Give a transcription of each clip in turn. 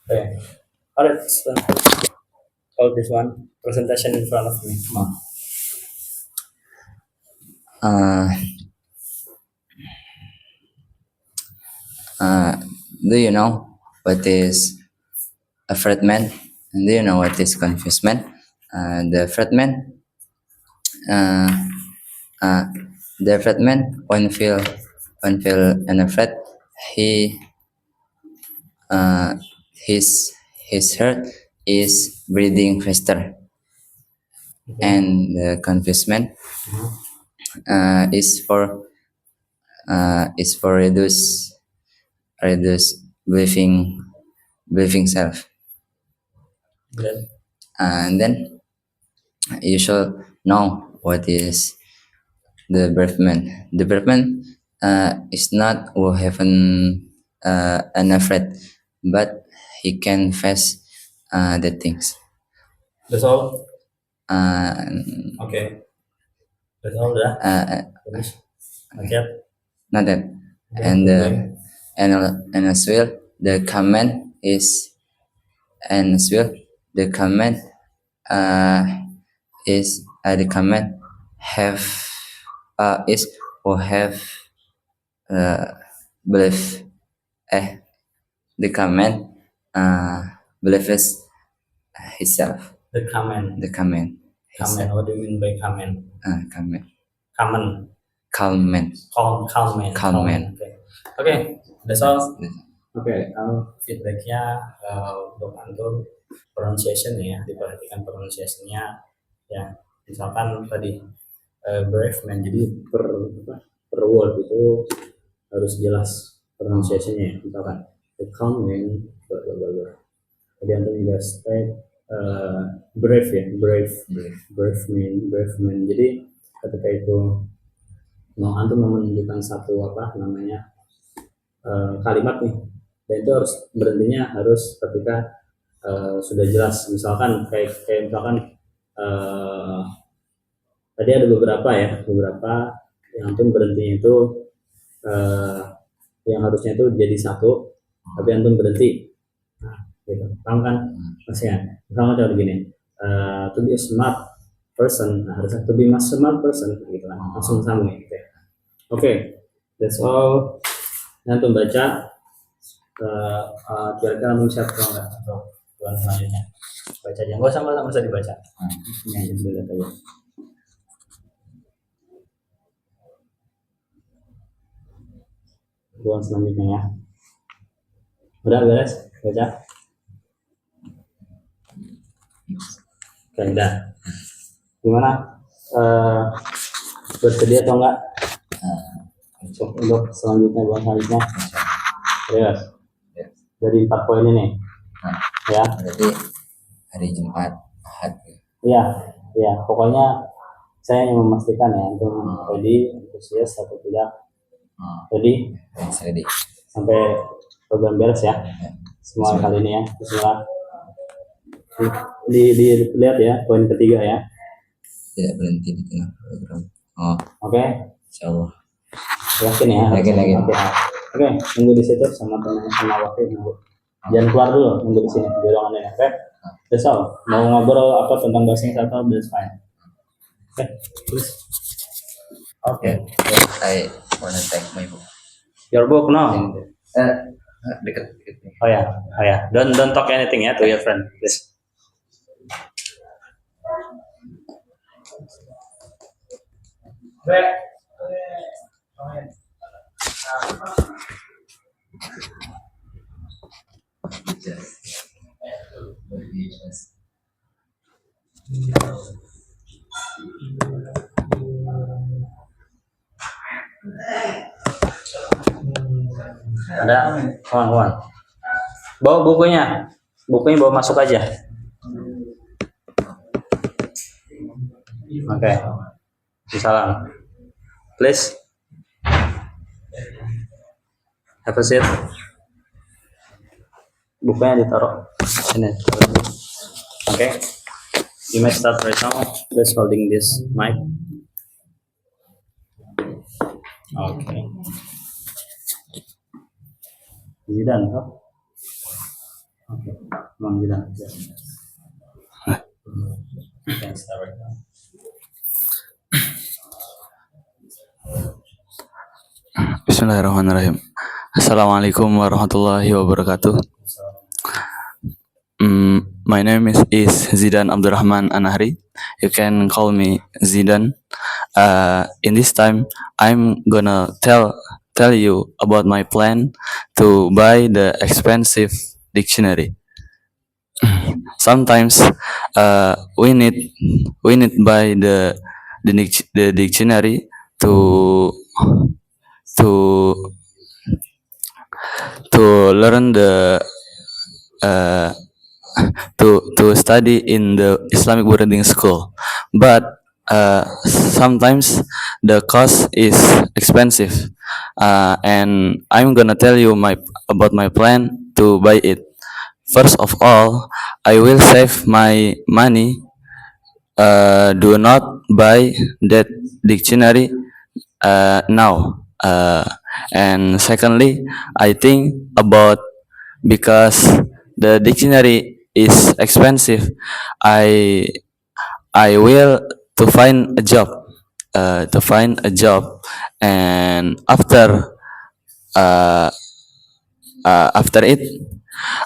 Okay. Alright, so hold this one presentation in front of me. Come on. Do you know what is a fragment? And do you know what is confusement? The fragment, uh, uh, the fragment when feel and afraid, he uh, his heart is breathing faster, and the confusement is for reduce believing self. Then And then you should know what is the bereavement. The bereavement is not who haven't an afraid, but he can face the things. that's all. Uh, Okay. That's all dah. Finish. Okay. Not that. And as well the comment is and as well the comment the comment have is or have belief the comment believes himself. The comment. The comment Comment. What do you mean by comment? comment Comment. comment Comment. Comment. Okay. Okay. That's all. Oke, feedbacknya untuk antum pronunciation ya, diperhatikan pronunciation-nya ya. Misalkan tadi bereavement, jadi per word itu harus jelas pronunciation-nya. Misalkan the comment, bla bla bla bla. Tadi antum juga state brave ya, bereavement. Jadi ketika itu antum menunjukkan satu kalimat nih, dan itu harus berhentinya ketika sudah jelas. Misalkan kayak misalkan tadi ada beberapa yang antum berhentinya itu yang harusnya itu jadi satu, tapi antum berhenti. Nah, gitu. Paham kan? Maksudnya, misalnya contoh begini, to be a smart person, nah, harusnya to be a smart person, gitu kan? Langsung sama gitu ya. Oke, that's all. Yang antum baca. Kira-kira antum siap atau enggak atau bulan selanjutnya baca aja, nggak usah dibaca, ini aja dilihat aja. Bulan selanjutnya ya, udah beres baca. Oke, udah. Gimana, bersedia atau enggak untuk selanjutnya bulan selanjutnya? Serius? Dari 4 poin ini ya. Berarti hari Jumat Ahad. Iya, pokoknya saya ingin memastikan ya untuk ready, antusias atau tidak. Ready sampai program beres ya. Semua kali ini ya. Bismillah. Dilihat ya poin ketiga ya. Tidak berhenti di tengah program. Oke. Insyaallah. Yakin ya? Yakin. Oke, tunggu di situ sama teman sama wakil nunggu. Jangan keluar dulu, tunggu di sini di ruangan ini. Oke. That's all. Mau ngobrol apa tentang bahasa Inggris atau that's fine. Oke, please. Oke. I wanna take my book. Your book no. Dekat. Oh ya. Don't talk anything ya to your friend, please. Ada kawan-kawan. Bawa bukunya bawa masuk aja. Oke. Salam. Please. Have a seat. Bukunya ditaruh sini. Oke. You may start right now. Please holding this mic. Okay. Is it done? Okay. Come on, Gilang. Can start right now. Bismillahirrahmanirrahim. Assalamualaikum warahmatullahi wabarakatuh. So, My name is Zidan Abdurrahman Anahri. You can call me Zidan. In this time, I'm gonna tell you about my plan to buy the expensive dictionary. Sometimes, we need buy the dictionary to to learn the to study in the Islamic boarding school, but sometimes the cost is expensive, and I'm gonna tell you about my plan to buy it. First of all, I will save my money. Do not buy that dictionary now. And secondly, I think about because the dictionary is expensive, I will to find a job, and uh, after it,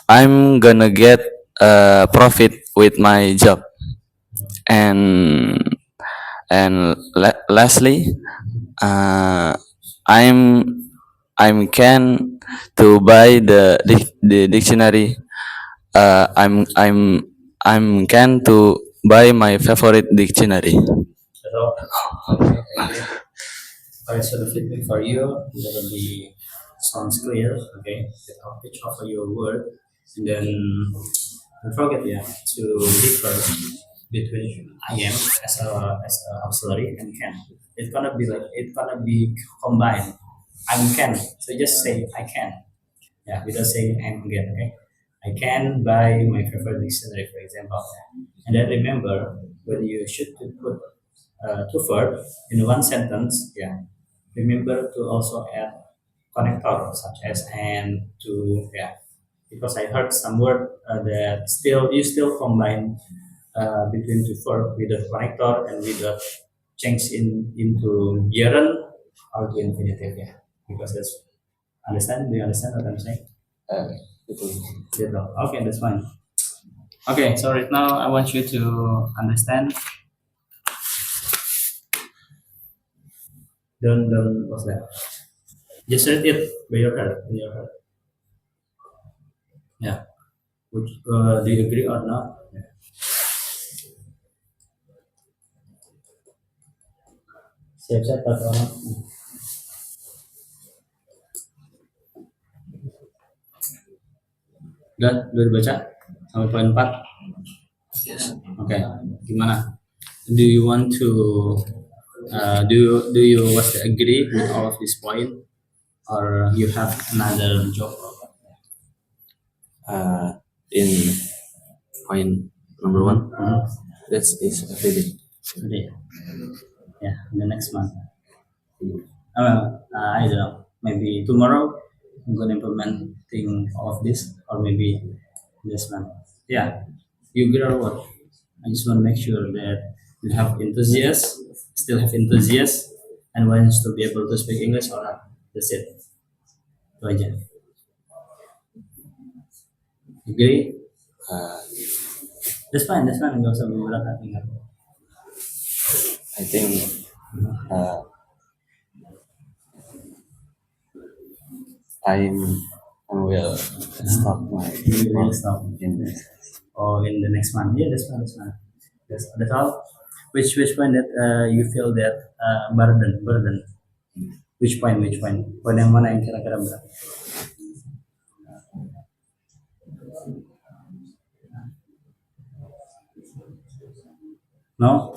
I'm gonna get profit with my job. And lastly, uh, I'm can to buy the dictionary. I'm can to buy my favorite dictionary. so, okay, thank you. Alright, so the feedback for you will be sounds clear. Okay, the topic of your word, and then don't forget to differ between I am as a auxiliary and can. It's gonna be combined. I can. So just say I can. Yeah, without saying am again. Okay, I can buy my favorite dictionary, for example. And then remember when you should to put two verbs in one sentence. Yeah, remember to also add connector such as and to. Yeah, because I heard some word that still combine between two verb with a connector and with a change into gerund or to infinitive. Yeah, because that's understand. Do you understand what I'm saying? Gitu. Okay, that's fine. Okay, so right now I want you to understand. Don't what's that? Just read it by your head. In your head. Yeah. Would, do you agree or not? Yeah. Siap-siap atau orang? Udah dibaca sampai poin 4? Yes. Oke, gimana? Do you want to do you was agree with all of this point or you have another job? In point number one, Mhm. that is everyday. Today. Yeah, the next month. I don't know. Maybe tomorrow I'm gonna implementing all of this, or maybe this month. Yeah, you agree or what? I just want to make sure that you have enthusiasm, still have enthusiasm, and wants to be able to speak English or not. That's it. Itu aja. Agree? That's fine. Nggak usah berat hati. I think I will stop my You will stop. in this. Or in the next month. Yeah, that's fine. That's all. Which point that you feel that burden? Which point? Point yang mana yang kira-kira berat? No?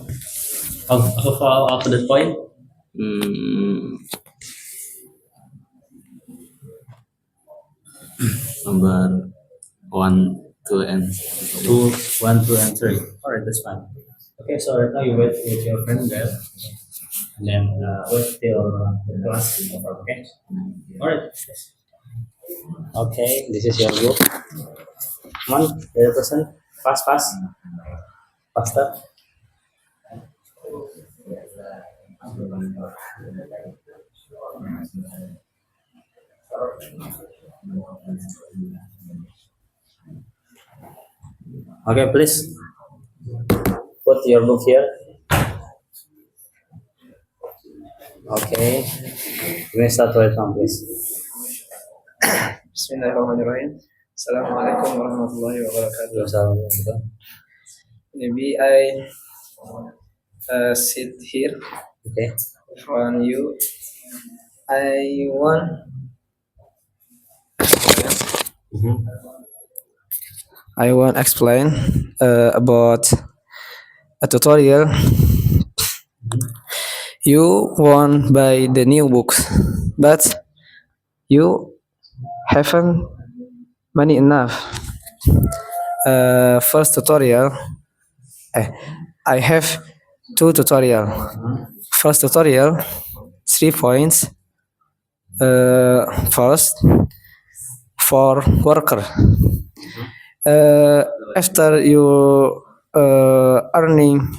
Of that point? Number 1, 2, and 2, 1, 2, and 3. Alright, that's fine. Okay, so right now you wait with your friend there. And then wait till the class is over, okay? Alright. Okay, this is your group. Come on, the other person. Fast. Faster. Okay, please put your book here. Okay. You may start right now, please. Bismillahirrahmanirrahim. Assalamualaikum warahmatullahi wabarakatuh. Assalamualaikum. Maybe I sit here Okay. from you. I want explain about a tutorial. You want buy the new books, but you haven't money enough. First tutorial, I have two tutorial. First tutorial, 3 points. First, for worker. After you earning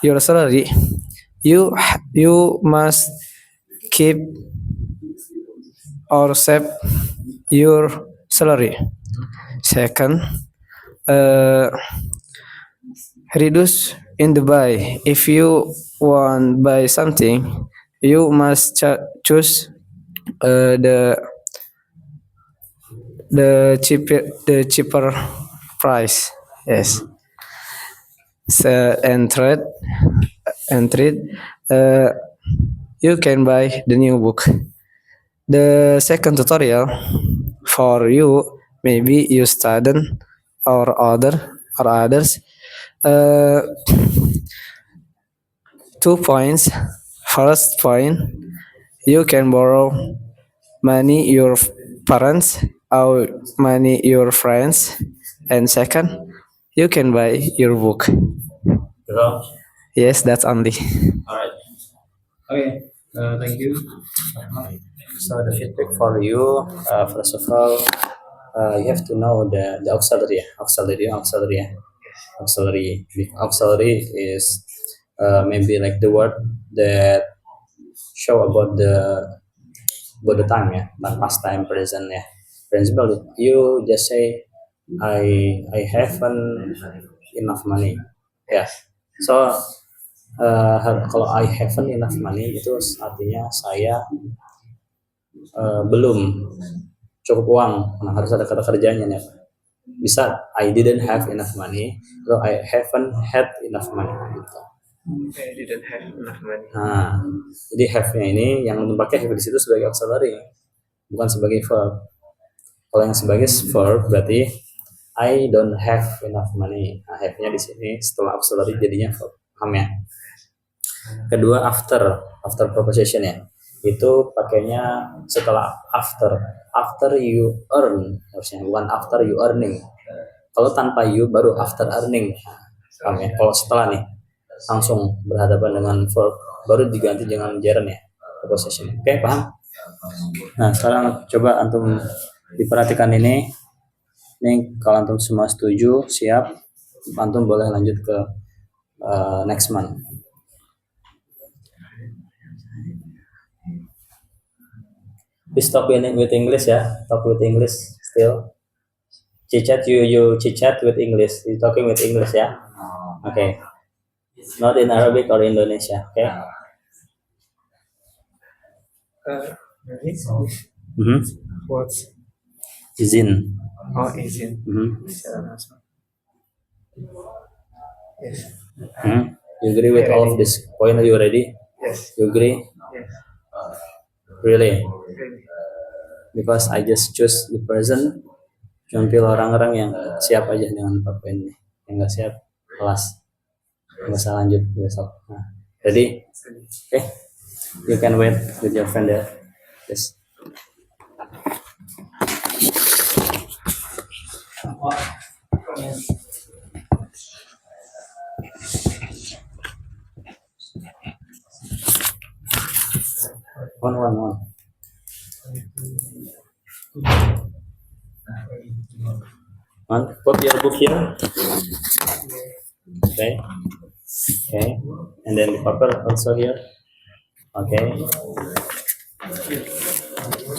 your salary, you must keep or save your salary. Second, reduce in the buy. If you want buy something, you must choose the cheaper price. Yes. So, and third, you can buy the new book. The second tutorial for you, maybe you student or others. 2 points. First point, you can borrow money your parents or money your friends, and second, you can buy your book. Hello. Yes, that's only. Alright. Okay. Thank you. So the feedback for you, first of all, you have to know the auxiliary. Auxiliary is maybe like the word that show about the time, yeah, past time, present, yeah. For example, you just say I haven't enough money, ya. So kalau I haven't enough money itu artinya saya belum cukup uang. Nah, harus ada kata kerjanya nih. Bisa I didn't have enough money atau I haven't had enough money gitu. I didn't have enough money. Nah, jadi have-nya ini yang dipakai have di situ sebagai auxiliary, bukan sebagai verb. Kalau yang sebagai verb berarti I don't have enough money. Nah, have-nya di sini setelah auxiliary jadinya verb. Paham ya? Kedua, after preposition ya. Itu pakainya setelah after you earn, harusnya bukan after you earning. Kalau tanpa you baru after earning. Paham ya? Kalau setelah nih langsung berhadapan dengan verb baru diganti dengan gerund ya, preposition. Oke, paham? Nah, sekarang coba antum diperhatikan ini. Nih, kalau antum semua setuju, siap, antum boleh lanjut ke next month. Please talk with English ya, talk with English still. Chit-chat, you chit-chat with English, you talking with English ya. Okay. Not in Arabic or Indonesia, okay? What? Izin. Oh, izin. Yes. You agree with all of this point? Are you ready? Yes. You agree? Yes. Really? Really. Because I just choose the person. Cuma pilih orang-orang yang siap aja dengan 4 poin ini. Yang nggak siap, kelas. Nggak usah lanjut besok. Nah, ready? Okay. You can wait with your friend there. Yes. One. Put your book here. Okay. Okay. And then the paper also here. Okay.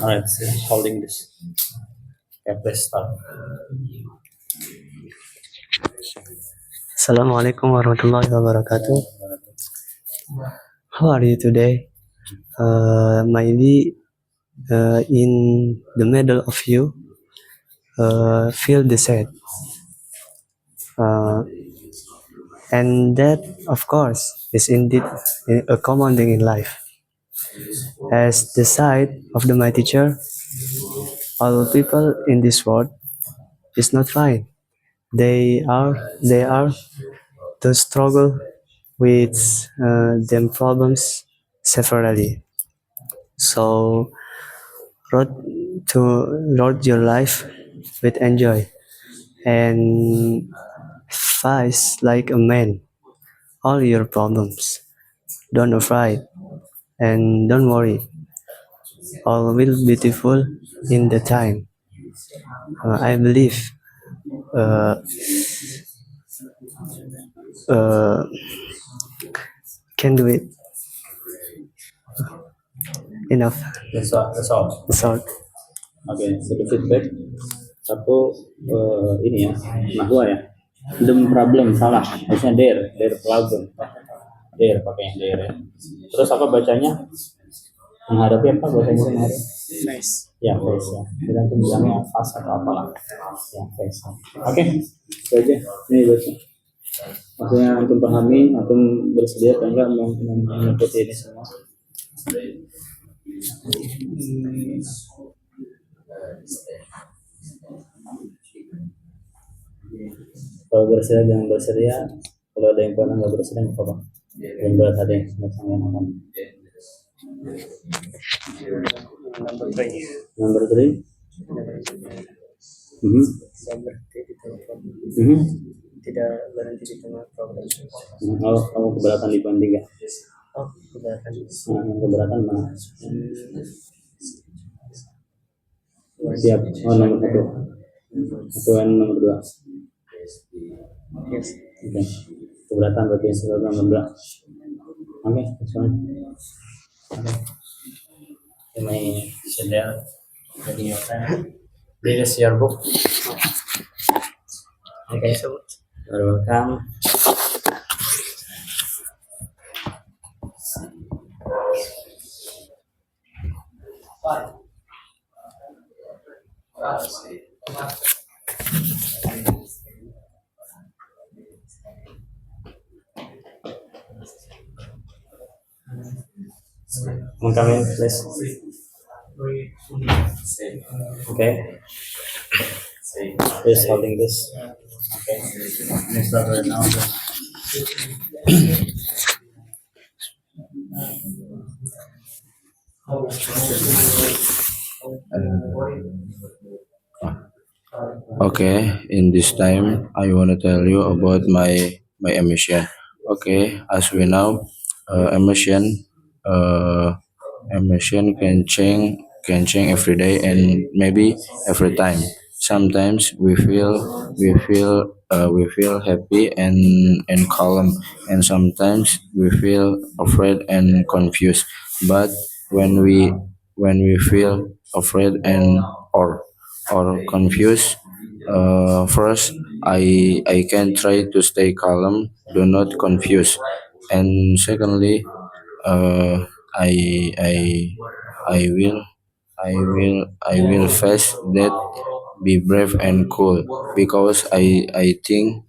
Alright, so holding this. Okay, please start. Assalamualaikum warahmatullahi wabarakatuh. How are you today? Maybe in the middle of you feel the sad. And that, of course, is indeed a common thing in life. As the side of my teacher, all people in this world is not fine. They are to struggle with them problems severally. So road your life with enjoy and face like a man all your problems. Don't afraid and don't worry. All will be beautiful in the time. I believe uh, can do it. Enough. That's all. So Oke, sedikit feedback. Satu ini ya, nahwa ya. The problem salah. Harusnya their problem. Their pakai yang their ya. Terus apa bacanya? Menghadapi apa bahasa Inggris menghadapi? Face. Ya, face ya. Kita bilangnya face atau apalah. Ya, face. Oke, itu aja. Ini baca. Maksudnya antum pahami, antum bersedia atau enggak mengikuti ini semua? Kalau bersedia jangan bersedia. Kalau ada yang pernah nggak bersedia nggak apa-apa. Yang berat ada yang sama yang aman. Number 3. tidak berhenti di tengah problem. Oh, kamu keberatan di poin 3. Oh, keberatan. Keberatan mana? Siap. Oh, nomor 1. Aturan nomor 2. Yes. Oke. Keberatan berarti yang selalu nomor 2. Oke, that's fine. Okay. You may sit there. Taking your time. Read us your book. Okay, so you're welcome. Come in, please. Okay. Just holding this. Okay. Let's start right now. Okay, in this time, I want to tell you about my emission. Okay, as we know, emission emission can change every day and maybe every time. Sometimes we feel happy and calm, and sometimes we feel afraid and confused. But when we feel afraid and or confused, first I can try to stay calm, do not confuse, and secondly, uh, I I I will face that, be brave and cool, because I think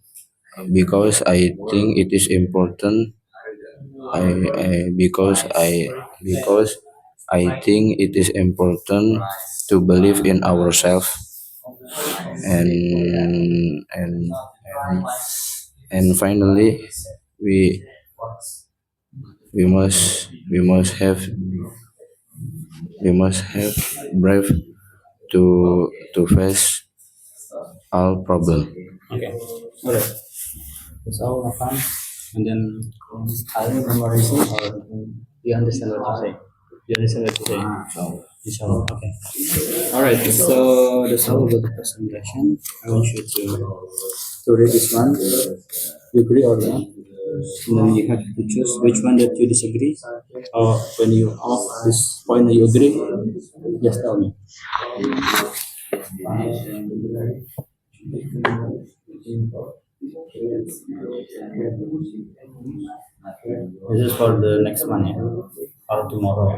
it is important. Because I think it is important to believe in ourselves, and and, and finally we we must have brave to face all problem. Okay. Alright. That's all have fun. And then are you memorizing or you understand what you say? You understand what you say? Inshallah. Okay. All right. So that's all about the presentation. I want you to read this one. You agree or not? And then you have to choose which one that you disagree, or when you off this point that you agree, just tell me. This is for the next one, yeah, or tomorrow.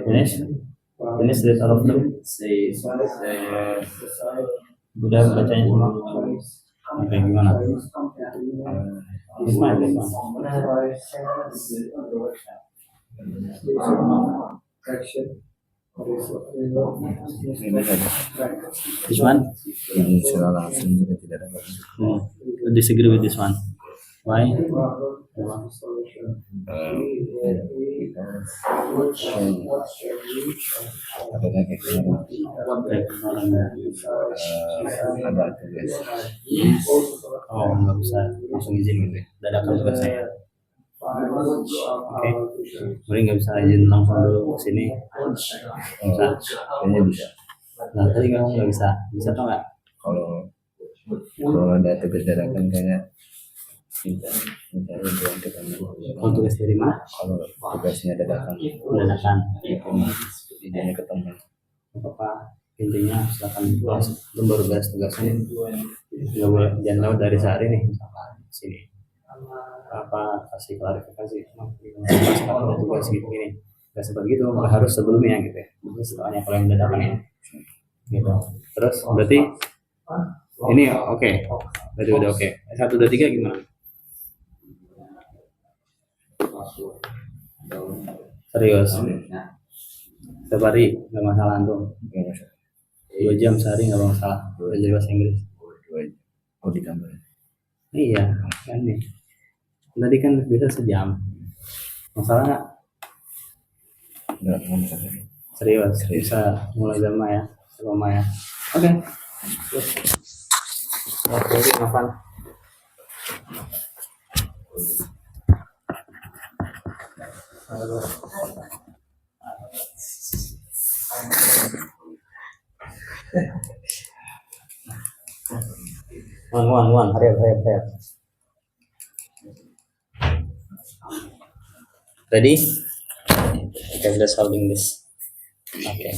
Finish? Finish that all of them? Udah bacanya semua? Oke, gimana? This one, this one. This one? Secara langsung juga tidak dapat. Disagree with this one. Why? Adanya kayak ada tugas. Oh, nggak bisa langsung izin gitu ya? Dadakan tugasnya ya? Oke. Mending nggak bisa izin langsung dulu ke sini. Bisa. Kayaknya bisa. Nah, tadi kamu nggak bisa. Bisa tau nggak? Kalau ada tugas dadakan kayak minta bantuan ke teman. Kalau tugas dari mana? Kalau tugasnya dadakan Dadakan. izinnya ke teman. Apa intinya silakan kelas baru beres tugasnya, nggak boleh, jangan lewat dari sehari nih misalkan sini apa kasih klarifikasi ada tugas gini nggak seperti gitu, nggak harus sebelumnya gitu ya, terus setelahnya kalau yang dadakan ya gitu. Terus berarti ini oke. Berarti udah oke. 1, 2, 3 gimana? Serius? Setiap hari nggak masalah antum? 2 jam sehari nggak masalah belajar bahasa Inggris? Oh ditambah. Iya kan nih, tadi kan bisa sejam, masalah nggak? Nggak masalah. Serius bisa mulai sama ya, sama ya. Oke. Jadi Novan. One, hurry up. Ready? Okay, let's holding this. Okay.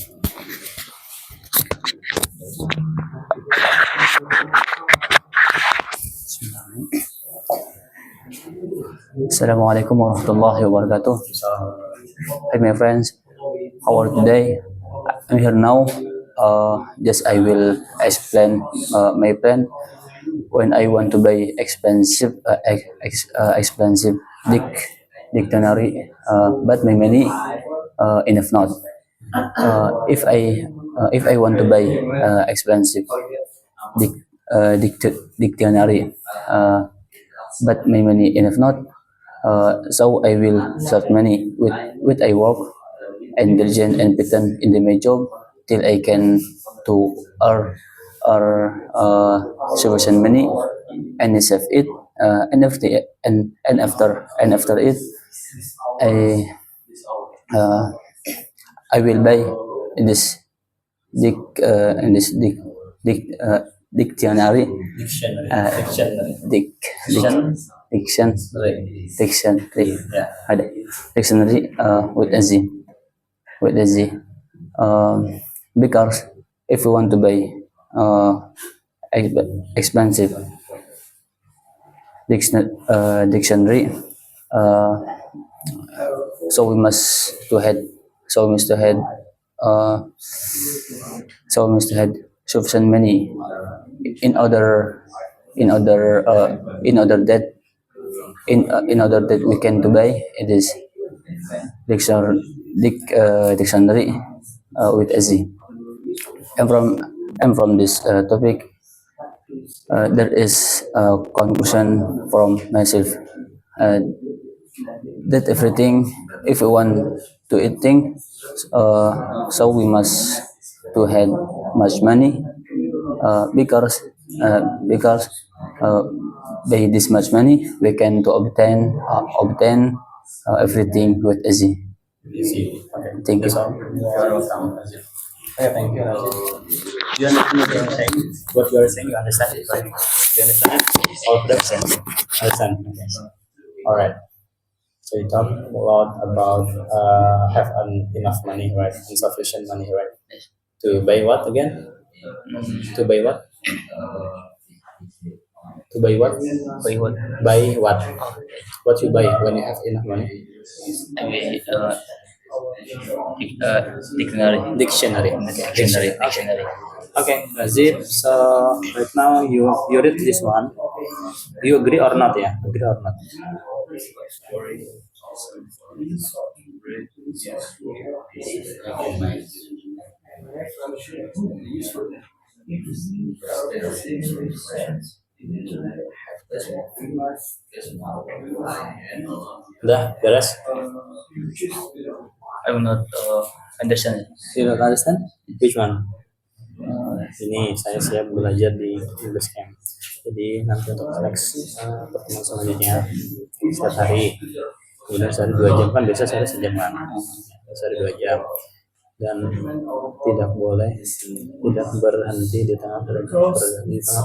Assalamualaikum warahmatullahi wabarakatuh. Hi my friends, how are today? I'm here now. Just I will explain my plan when I want to buy expensive dictionary, but my money enough not. If I want to buy expensive dictionary, but my money enough not. So I will save money with I work and diligent and pattern in my job till I can to earn sufficient money and save it, and after it I will buy this dictionary dictionary ada dictionary with a Z because if we want to buy expensive dictionary, so we must to head sufficient money in order that we can to buy this dictionary with a Z. And from this topic, there is a conclusion from myself that everything, if we want to eat things, so we must to have much money, because by this much money we can to obtain everything with easy. Easy. Okay. Thank you. That's all. You're welcome. Okay, thank you, Rajit. You understand what you're saying? What you are saying, you understand it, right? You understand it? All of them saying. Understand? Okay. All right. So you talk a lot about have enough money, right? Insufficient money, right? To buy what again? To buy what? To buy what? By what? Buy what? What you buy when you have enough money? I mean, dictionary. Dictionary. Okay. Dictionary. Okay. Okay, Razif. So right now you read this one. You agree or not? Yeah, agree or not? Udah, beres. I will not understand. You don't understand? Which one? Ini saya siap belajar di English Camp. Jadi nanti untuk next pertemuan selanjutnya setiap hari, kemudian sehari 2 jam kan biasa saya sejam kan, sehari 2 jam dan tidak berhenti di tengah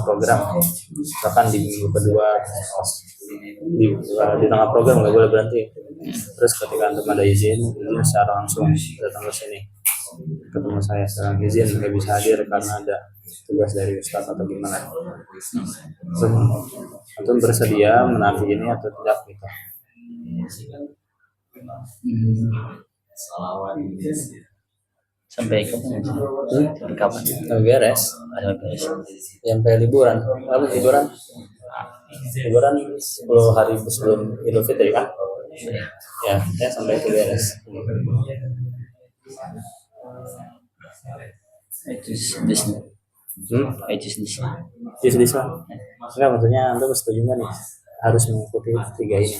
program. Bahkan di minggu kedua di tengah program nggak boleh berhenti. Terus ketika antum ada izin secara langsung datang ke sini ketemu saya sekarang izin nggak bisa hadir karena ada tugas dari Ustadz atau gimana. Antum bersedia menaati ini atau tidak gitu? Sampai kapan? Sampai kapan? Beres. Sampai liburan. Apa liburan? Liburan 10 hari sebelum Idul Fitri kan? Ya, sampai itu beres. It is this. It is this. This one. Enggak, maksudnya antum setuju nggak nih harus mengikuti 3 ini?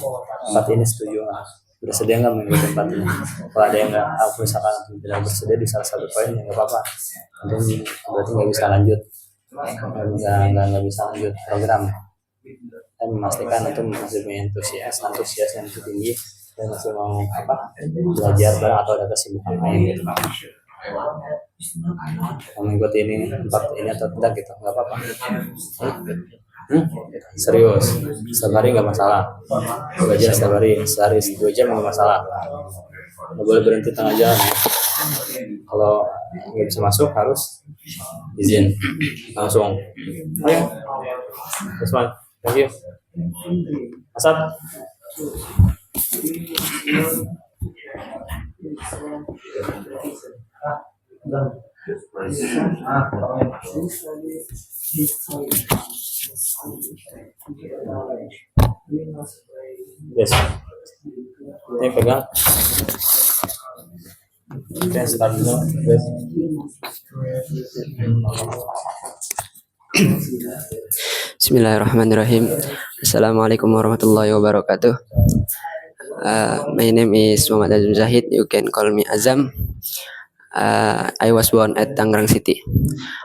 4 ini setuju nggak? Bersedia nggak mengikuti 4 ini? Kalau ada yang nggak, aku misalkan tidak bersedia di salah satu poin ya nggak apa-apa. Antum berarti nggak bisa lanjut, nggak bisa lanjut program. Dan memastikan antum masih punya antusias yang cukup tinggi dan masih mau belajar bareng atau ada kesibukan lain gitu. Mengikuti ini 4 ini atau tidak gitu nggak apa-apa. Serius, setiap hari nggak masalah. Belajar setiap hari, sehari 2 jam nggak masalah. Nggak boleh berhenti tengah jalan. Kalau nggak bisa masuk harus izin langsung. Oke, this one. Thank you. Asad. Yes. Ini pegang. Oke, start dulu. Yes. Bismillahirrahmanirrahim. Assalamualaikum warahmatullahi wabarakatuh. My name is Muhammad Azam Zahid. You can call me Azam. I was born at Tangerang City.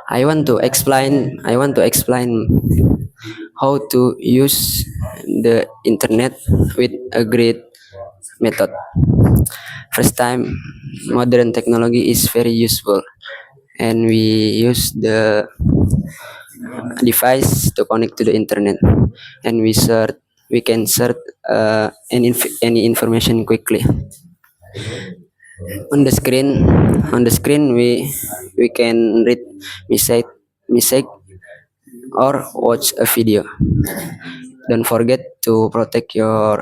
I want to explain how to use the internet with a great method. First time, modern technology is very useful, and we use the device to connect to the internet, and we can search any information quickly. On the screen we can read message or watch a video. Don't forget to protect your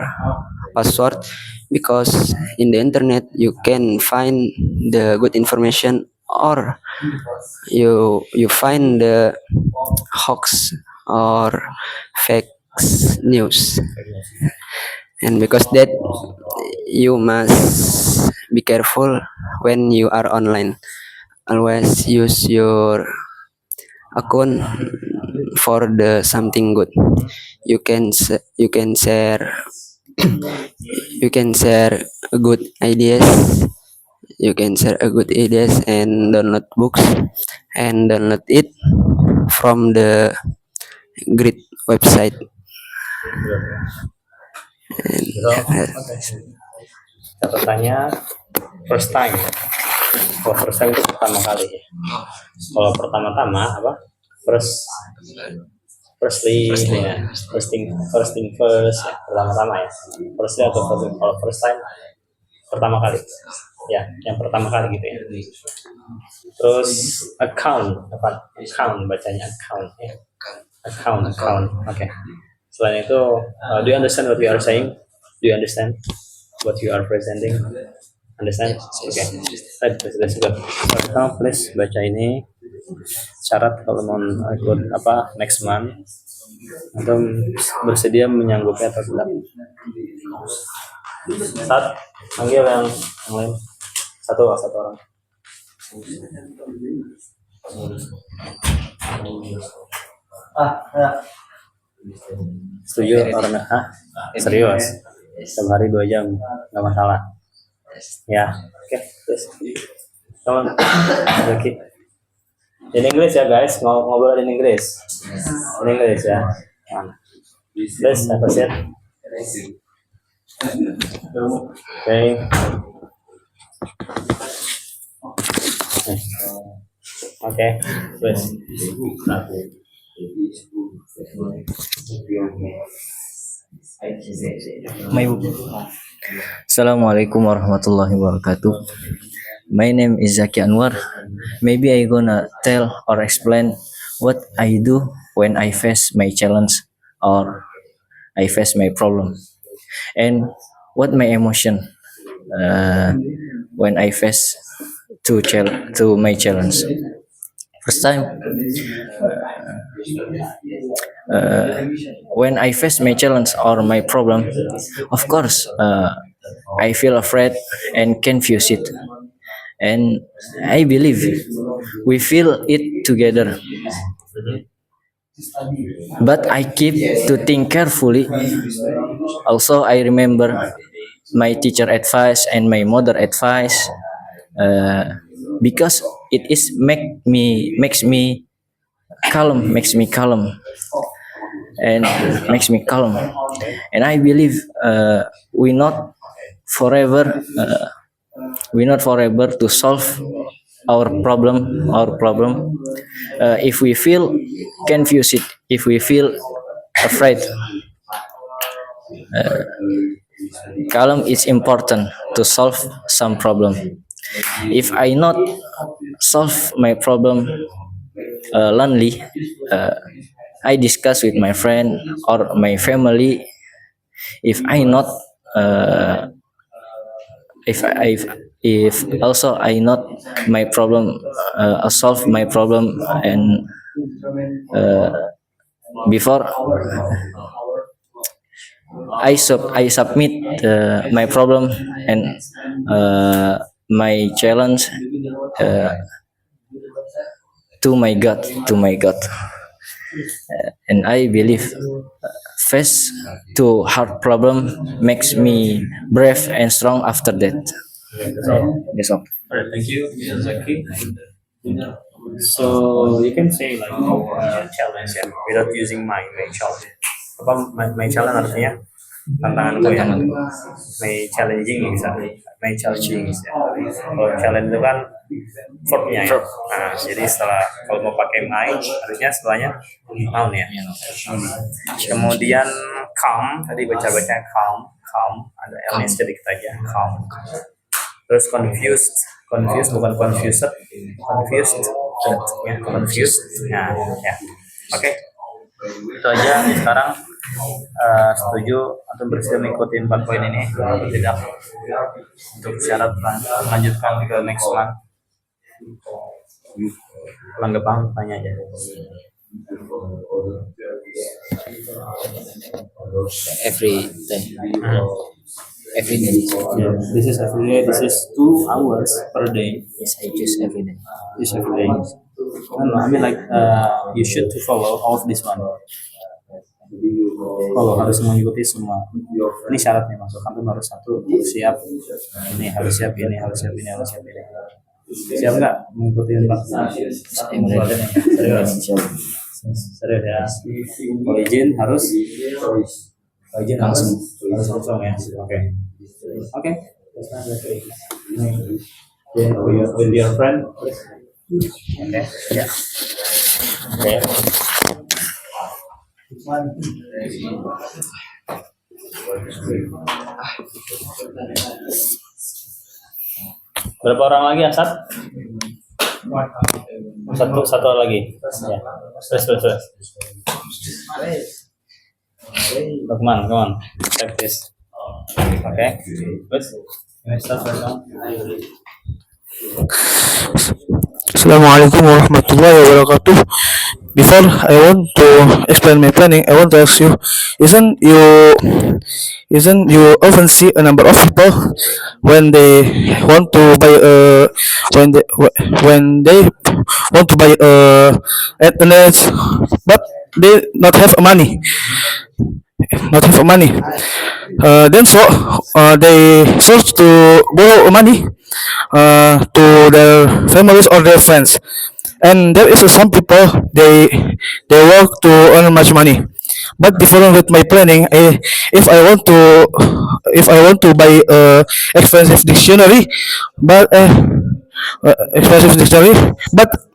password, because in the internet you can find the good information or you find the hoax or fake news. And because that, you must be careful when you are online. Always use your account for the something good. You can share good ideas. You can share a good ideas and download books and download it from the great website. And Catatannya first time. Kalau first time itu pertama kali ya. Kalau pertama-tama apa? Firstly ya. First thing first ya. Pertama-tama ya. Firstly atau kalau first time pertama kali. Ya, yang pertama kali gitu ya. Terus account bacanya account ya. Account. Oke. Selain itu, do you understand what we are saying? Do you understand what you are presenting? Understand? Oke. Let's go. Now please baca ini syarat kalau mau ikut next month atau bersedia menyanggupi atau tidak. Panggil yang lain. Satu orang. Setuju orang serius? Setiap hari 2 jam nggak masalah. Ya, oke. Terus, teman, lagi. In English ya guys, ngobrol in English. In English ya. Please, have a seat. Okay. Okay, please. Assalamualaikum warahmatullahi wabarakatuh. My name is Zaki Anwar. Maybe I gonna tell or explain what I do when I face my challenge or I face my problem, and what my emotion when I face to my challenge. First time, when I face my challenge or my problem, of course, I feel afraid and confused. And I believe we feel it together. But I keep to think carefully. Also, I remember my teacher advice and my mother advice, because it is makes me calm, and makes me calm. And I believe we not forever to solve our problem. If we feel confused, if we feel afraid, calm is important to solve some problem. If I not solve my problem lonely, I discuss with my friend or my family. If I not if also I not my problem solve my problem, and before I submit my problem and my challenge to my God. And I believe face to hard problem makes me brave and strong after that. That's all. Alright, thank you, Zaki. So you can say like challenge ya, without using my challenge. My challenge artinya tantanganku ya. My challenging bisa. My challenging ya. Kalau challenge itu kan verbnya ya. Nah, jadi kalau mau pakai my harusnya setelahnya noun ya. Kemudian calm, tadi baca calm, ada L-nya sedikit aja, calm. Terus confused bukan confused, ya, confused. Nah, ya. Oke. Itu aja. Sekarang setuju atau bersedia mengikuti 4 poin ini atau tidak? Untuk syarat lanjutkan ke next one. Kalau nggak paham tanya aja. Every day. Every day. Yeah, this is every day. This is 2 hours per day. Yes, I choose every day. This every day. I mean like you should to follow all of this one. Kalau harus mengikuti semua. Ini syaratnya masuk kantor harus siap. Ini harus siap ini. Siap nggak mengikuti 4? Serius ya. Kalau izin harus langsung ya. Oke. With your friend. Okay. Yeah. Okay. Berapa orang lagi, Asad? Satu lagi. Ya. Terus. Come on. Take this. Okay. Good. Start right now. Assalamualaikum warahmatullahi wabarakatuh. Before I want to explain my planning, I want to ask you, isn't you often see a number of people when they want to buy when they want to buy internet, but they not have money, then so they search to borrow money to their families or their friends, and there is some people they work to earn much money. But different with my planning, if I want to buy expensive dictionary, but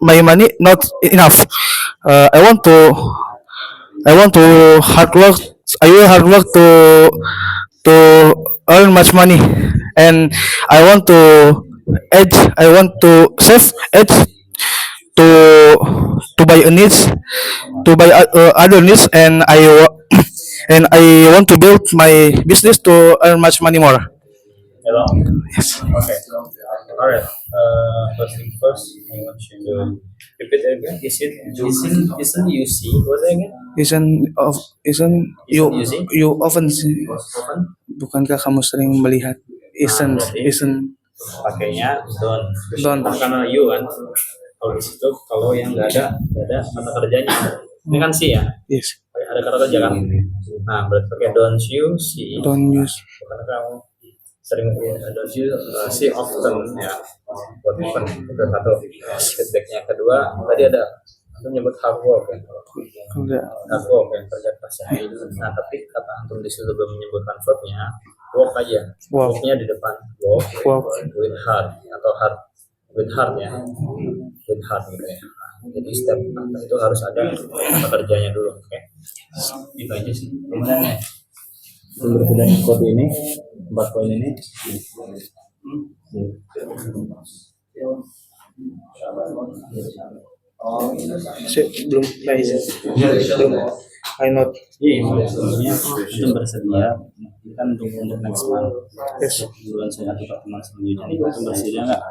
my money not enough. I want to hard work. I will hard work to earn much money, and I want to save edge to buy a needs, to buy other needs, and and I want to build my business to earn much money more. Hello. Yes. Okay. All right. First thing first, I want you to repeat again. Isn't you see? What's again? Isn't you You see? you often see, Open. bukankah kamu sering melihat? Isn't Pakainya don't. Don't. Karena you kan. Kalau di situ kalau yang nggak ada kata kerjanya. Ini kan see ya. yes, Ada kata kerja kan. Nah, berarti pakai don't you see. don't use Karena kamu sering don't you see often ya. Buat open itu satu. Feedbacknya kedua tadi ada menyebut hard work kan. enggak Hard work yang kerja keras ya. Nah, tapi kata antum di situ belum menyebutkan verbnya. Work aja. Work. Worknya di depan. Work with heart atau heart with heart ya. With heart gitu ya. Nah, jadi step itu harus ada pekerjanya dulu, oke? Itu aja sih. Kemudian ya, sudah kode ini, 4 poin ini. belum I not Iya, maksudnya itu bersedia kan untuk next month. yes, Bulan saya atau pertemuan selanjutnya itu bersedia nggak?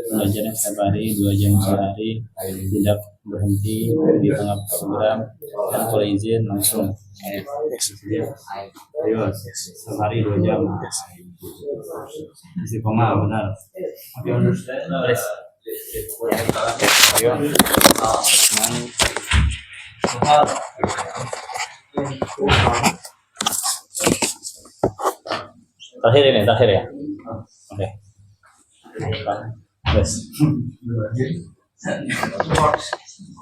Belajarnya setiap hari 2 jam sehari, tidak berhenti di tengah program, dan kalau izin langsung. Ayo, setiap hari 2 jam. Isi koma benar. Please. Ayo, terakhir ya. Oke. Yes.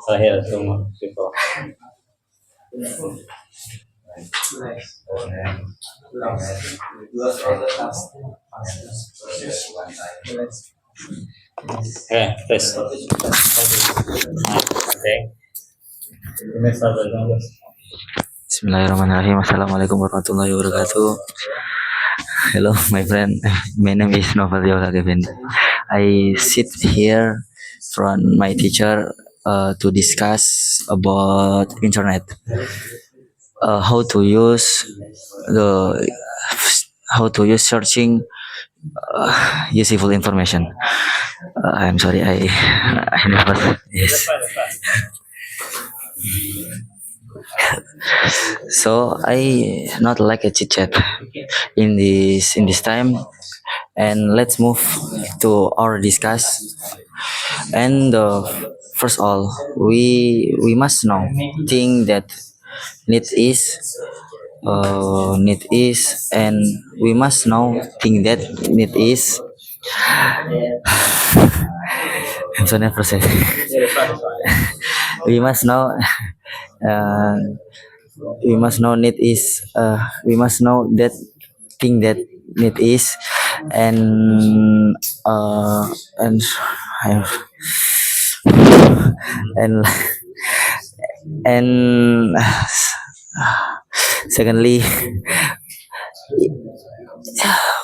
Terakhir semua people. Oke, tes. Oke. Ini sabar guys. Bismillahirrahmanirrahim. Assalamualaikum warahmatullahi wabarakatuh. Hello, my friend. My name is Novel Yolagevin. I sit here from my teacher to discuss about internet, how to use searching useful information. I'm sorry, I never. Yes. So I not like a chit chat in this time, and let's move to our discuss. And first all, we must know thing that need is, and we must know thing that need is. I'm so nervous. We must know. We must know need is. We must know that thing that need is, and and I and and secondly,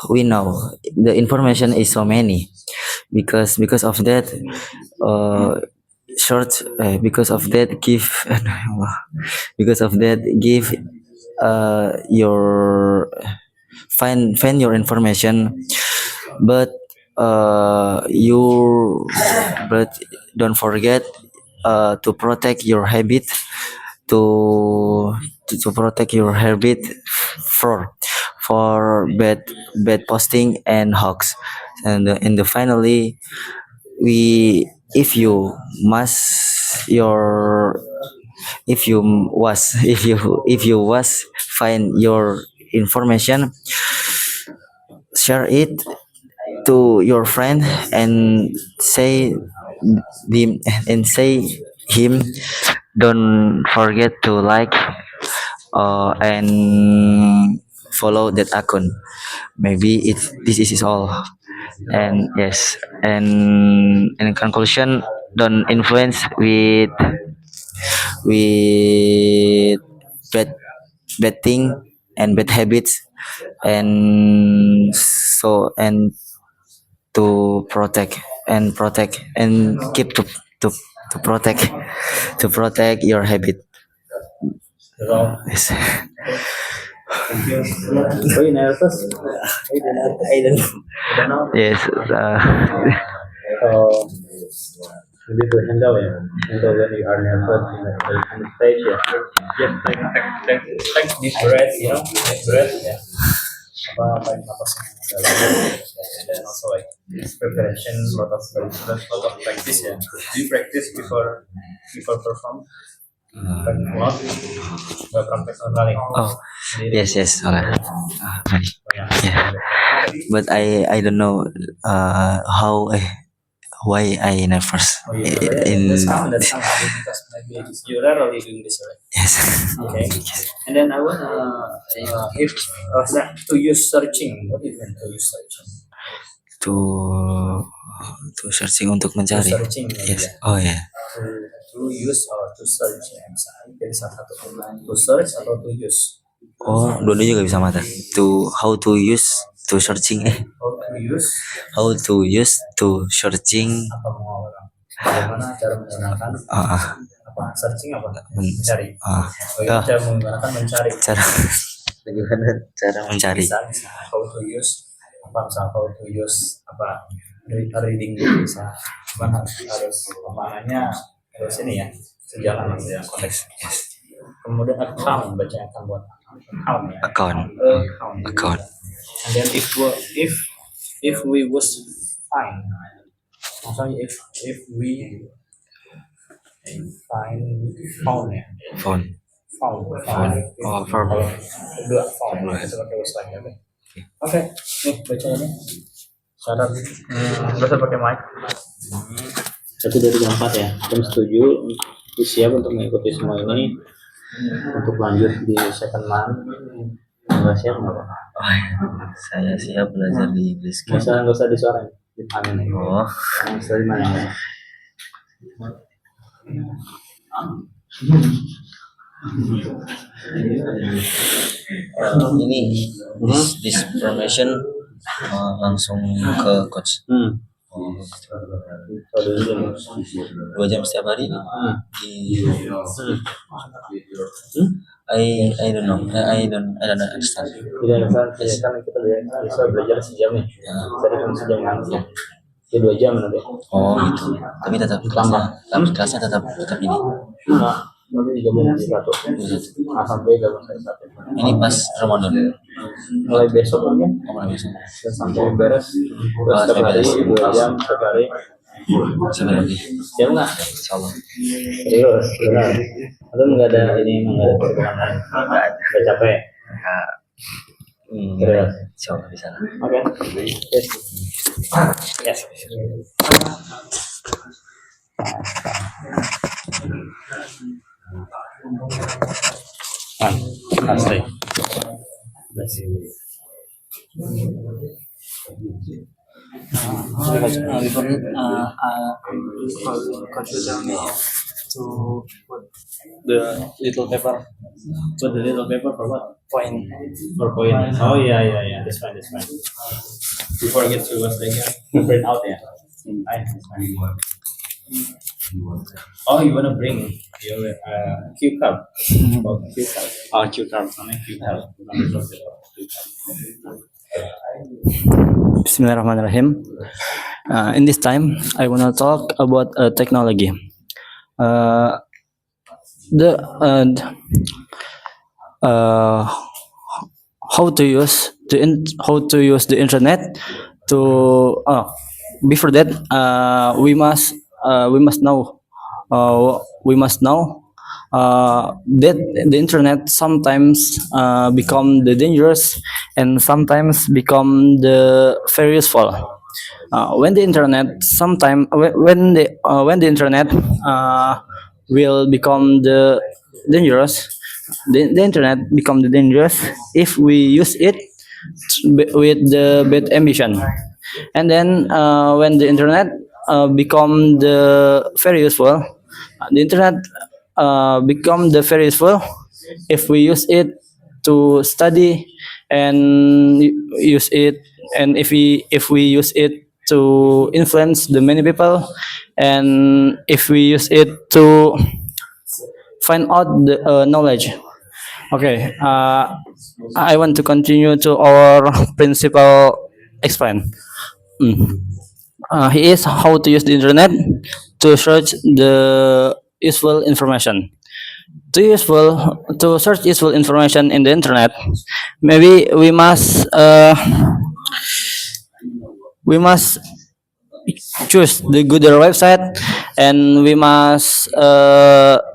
we know the information is so many, because of that, because of that give because of that give your find your information, but you but don't forget to protect your habit, to protect your habit for bad posting and hoax. And finally, we if you must your if you was if you was find your information, share it to your friend and say them and say him, don't forget to like and follow that account. Maybe this is all. And yes, and in conclusion, don't influence with bad thing and bad habits, and to protect and keep to protect your habit. So, Yes. are you nervous? I don't know. Yes. So, maybe to handle when you are nervous in the stage, yeah. Just take deep breath, deep breath, yeah. Tarik napas yang dalam, and then also like preparation, lot of practice, yeah. Do you practice before perform? Not, nggak praktek sama sekali. Oh, yes, alright. Yeah, but I don't know how why I nervous in That's common because maybe you rarely doing this, right? yes. Okay. And then I wanna if to use searching. What do you mean to use searching? to searching untuk mencari. Searching, Yes. ya. Oh ya. Yeah. To use or to search, ya. Misalnya dari salah satu to search atau to use. Oh, dua-duanya juga bisa mata. To how to use to searching How to use to searching. apa mau orang? Bagaimana cara menggunakan apa searching apa? Mencari. Cara menggunakan mencari. Bagaimana cara mencari? Bisa how to use apa? Misal how to use apa? Reading bisa. Cuman harus pemahamannya harus ini ya sejalan ya konteks. Yes. Kemudian account, baca account buat account ya. Account. And then if we was fine, maksudnya if we found ya. Found. Oh, verb. Dua found. Itu pakai was like apa? Oke, nih baca ini. Syarat nggak usah pakai mic. 1, 2, 3, 4 ya. Kamu setuju? Siap untuk mengikuti semua ini untuk lanjut di second month? Nggak siap nggak apa? Saya siap belajar di Inggris. Nggak usah disuarain. Amin. Oh. Dari mana ya? Ini this information langsung ke coach. 2 jam setiap hari di I don't know. I don't understand. Tidak ada kan kita bisa belajar sejam nih. Jadi kan sejam nanti. Ya 2 jam nanti. Oh gitu. Tapi tetap kelasnya tetap ini. Nah, nanti digabung jadi satu. A sampai gabung jadi satu. Ini pas Ramadan. Mulai besok lagi. Mulai besok. Dan sampai beres. Terus setiap hari 2 jam setiap hari. Sampai lagi. Siap nggak? Insyaallah. Serius, benar. Atau nggak ada perubahan lain? Nggak capek? Serius. Insyaallah bisa. Oke. Yes. Asli. could you tell me to put the little paper Put the little paper for what? point? For point. Oh yeah. That's fine. Before get to what's the print out ya. Fine. Oh, you wanna bring your cue card? Oh, cue card. Oh, cue card. Namanya cue card. Bismillahirrahmanirrahim. In this time, I want to talk about technology. The how to use the internet to. Before that, we must know that the internet sometimes become the dangerous and sometimes become the very useful. When the internet when the internet will become the dangerous, the internet become the dangerous if we use it with the bad ambition. And then when the internet become the very useful, the internet become the very useful if we use it to study and use it, and if we use it to influence the many people, and if we use it to find out the knowledge. Okay, I want to continue to our principal explain. He is how to use the internet to search the useful information. To search useful information in the internet, maybe we must choose the gooder website, and we must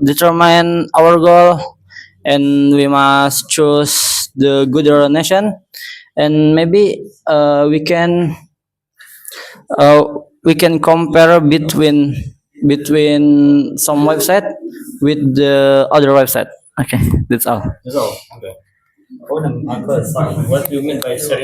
determine our goal, and we must choose the gooder nation, and maybe we can compare between some website with the other website. Okay, that's all. That's all. Okay. What do you mean by search?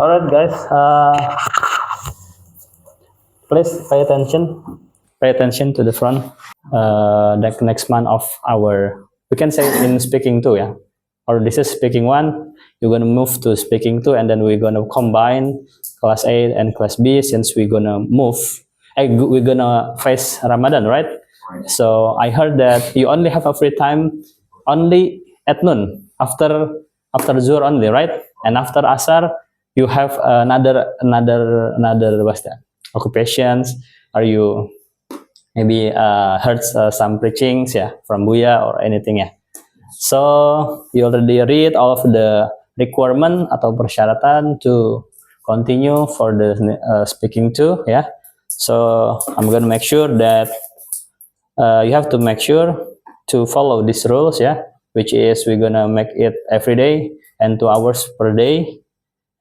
Alright, guys. Please pay attention. Pay attention to the front. The next month of our, we can say in speaking two, yeah. Or this is speaking one. You're gonna move to speaking two, and then we're gonna combine class A and class B, since we're gonna move. We're gonna face Ramadan, right? So I heard that you only have a free time only at noon after Zuhr only, right? And after Asar, you have another what's that? Occupations, or you maybe heard some preachings, yeah, from Buya or anything, yeah. So you already read all of the requirement atau persyaratan to continue for the speaking to, yeah. So I'm gonna make sure that you have to make sure to follow these rules, yeah, which is we're gonna make it every day and 2 hours per day,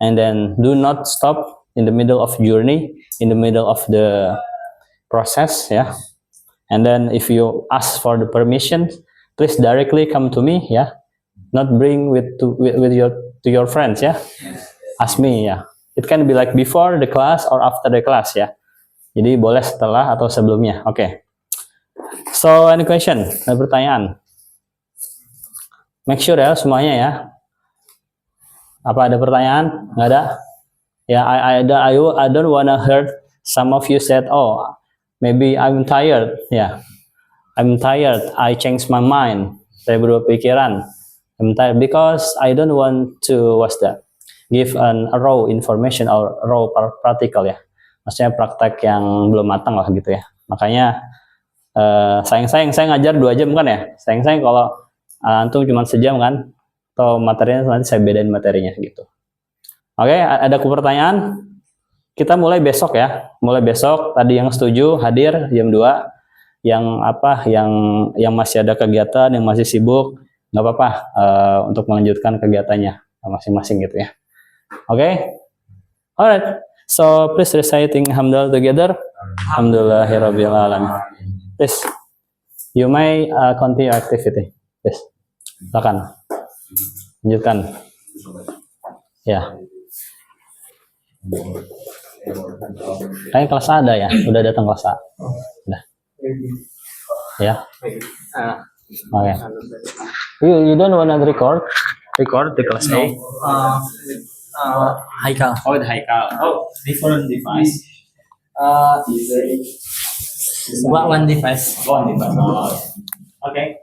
and then do not stop in the middle of journey, in the middle of the process, yeah. And then if you ask for the permission, please directly come to me, yeah, not bring with your friends, yeah. Ask me, yeah. It can be like before the class or after the class, ya. Jadi boleh setelah atau sebelumnya. Oke. So any question? Ada pertanyaan? Make sure ya semuanya ya. Apa ada pertanyaan? Nggak ada? Ya, I don't wanna hurt some of you said, oh, maybe I'm tired. Ya, I'm tired. I changed my mind. Saya berubah pikiran. I'm tired because I don't want to give a raw information or raw practical ya. Maksudnya praktek yang belum matang lah gitu ya. Makanya sayang saya ngajar 2 jam kan ya. Sayang kalau antum cuma sejam kan. Atau materinya nanti saya bedain materinya gitu. Oke, ada pertanyaan? Kita mulai besok ya. Mulai besok, tadi yang setuju hadir jam 2. Yang masih ada kegiatan, yang masih sibuk, nggak apa-apa untuk melanjutkan kegiatannya masing-masing gitu ya. Oke? Alright. So please reciting Hamdalillah together. Alhamdulillahirabbil alamin. Please, you may continue activity. Please, silakan. Lanjutkan. Ya. Kayak kelas A ada ya? Udah datang kelas A. Udah. Ya. Oke. You don't wanna record the class A? Haikal. Oh, the Haikal. Oh, different device. One device. One device. Oh. Okay.